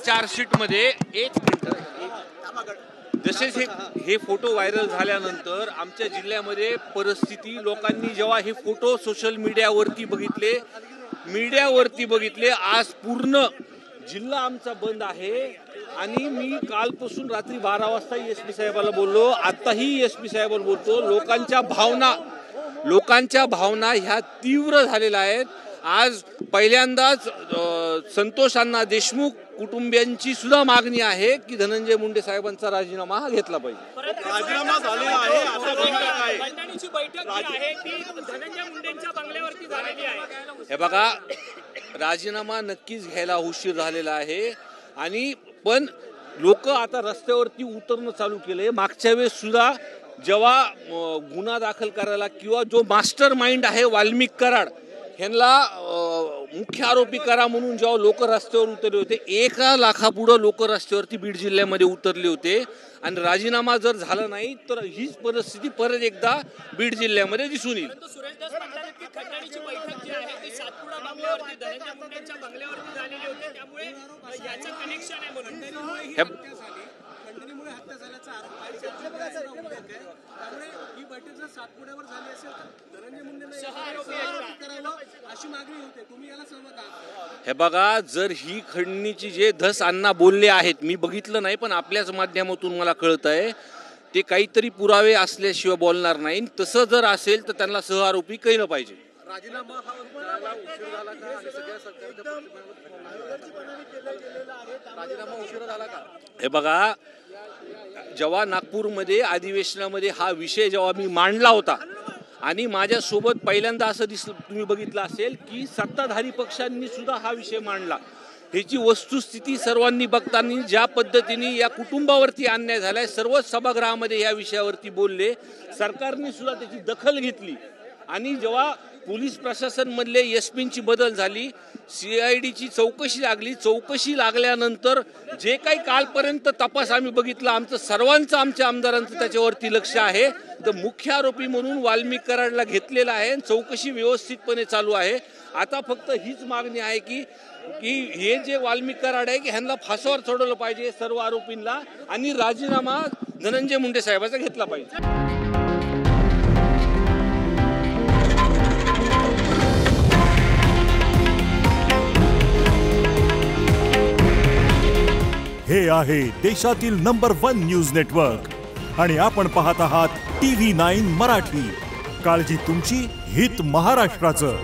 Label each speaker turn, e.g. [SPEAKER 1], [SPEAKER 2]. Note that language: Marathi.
[SPEAKER 1] चार्जशीटमध्ये एक जसेच हे फोटो व्हायरल झाल्यानंतर आमच्या जिल्ह्यामध्ये परिस्थिती, लोकांनी जेव्हा हे फोटो सोशल मीडियावरती बघितले, आज पूर्ण जिल्हा आमचा बंद आहे। आणि मी कालपासून रात्री 12 वाजता एसपी साहेबाला बोललो, आताही एसपी साहेबाला बोलतो। लोकांच्या भावना ह्या तीव्र झालेल्या आहेत। आज पहिल्यांदाच संतोष अण्णा देशमुख कुटुंबियांची सुद्धा मागणी आहे की धनंजय मुंडे साहेबांचा राजीनामा हा घेतला पाहिजे।
[SPEAKER 2] राजीनामा झालेला आहे, आता
[SPEAKER 3] बैठक आहे ती धनंजय मुंडेंच्या बंगल्यावरती झालेली आहे।
[SPEAKER 1] हे बघा, राजीनामा नक्कीच घ्यायला उशीर झालेला आहे आणि पण लोक आता रस्त्यावरती उतरणं चालू केले। मागच्या वेळेस सुद्धा जेव्हा गुन्हा दाखल करायला किंवा जो मास्टर माइंड आहे वाल्मिक कराड ह्यांना मुख्य आरोपी करा म्हणून जेव्हा लोक रस्त्यावर उतरले होते, 1 लाखापुढे लोक रस्त्यावरती बीड जिल्ह्यामध्ये उतरले होते आणि राजीनामा जर झाला नाही तर हीच परिस्थिती परत एकदा बीड जिल्ह्यामध्ये दिसून येईल।
[SPEAKER 3] खंडणीची बैठक जी आहे ती सातपुडा बंगल्यावरती धनंजय मुंडेंच्या बंगल्यावरती झालेली होती, त्यामुळे याचं कनेक्शन आहे म्हणून खंडणीमुळे हत्या झाल्याचा आरोप आहे। त्यामुळे ही बैठक जर सातपुड्यावर झाली असेल तर धनंजय मुंडेंना करावं अशी मागणी होते। तुम्ही याला सहमत आहात?
[SPEAKER 1] हे बघा, जर ही खंडणीची जे धस अण्णा बोलले आहेत, मी बघितलं नाही पण आपल्याच माध्यमातून मला कळत आहे ते काहीतरी पुरावे असल्याशिवाय बोलणार नाही। तसं जर असेल तर त्यांना सहआरोपी केलं पाहिजे।
[SPEAKER 2] राजीनामा हा उशीर झाला का आणि सगळ्या सरकारच्या राजीनामा उशीर झाला का?
[SPEAKER 1] हे बघा, जेव्हा नागपूरमध्ये अधिवेशनामध्ये हा विषय जेव्हा मी मांडला होता आणि माझ्यासोबत पहिल्यांदा असं तुम्ही बघितलं असेल की सत्ताधारी पक्षांनी सुद्धा हा विषय मांडला। ह्याची वस्तुस्थिती सर्वांनी बघताना ज्या पद्धतीने या कुटुंबावरती अन्याय झालाय, सर्व सभागृहामध्ये या विषयावरती बोलले, सरकारने सुद्धा त्याची दखल घेतली आणि जेव्हा पोलीस प्रशासन मधले एसपींची बदल झाली, CIDची चौकशी लागली, चौकशी लागल्यानंतर जे काही कालपर्यंत तपास आम्ही बघितला, आमच्या आमदारांचं त्याच्यावरती लक्ष आहे। तर मुख्य आरोपी म्हणून वाल्मिक कराडला घेतलेला आहे, चौकशी व्यवस्थितपणे चालू आहे। आता फक्त हीच मागणी आहे की हे जे वाल्मिक कराड आहे की ह्यांना फासावर चढवलं पाहिजे सर्व आरोपींना आणि राजीनामा धनंजय मुंडे साहेबांचा घेतला पाहिजे।
[SPEAKER 4] हे आहे देशातील नंबर 1 न्यूज नेटवर्क आणि आपण पाहत आहात TV9 मराठी। काळजी तुमची, हित महाराष्ट्राचं।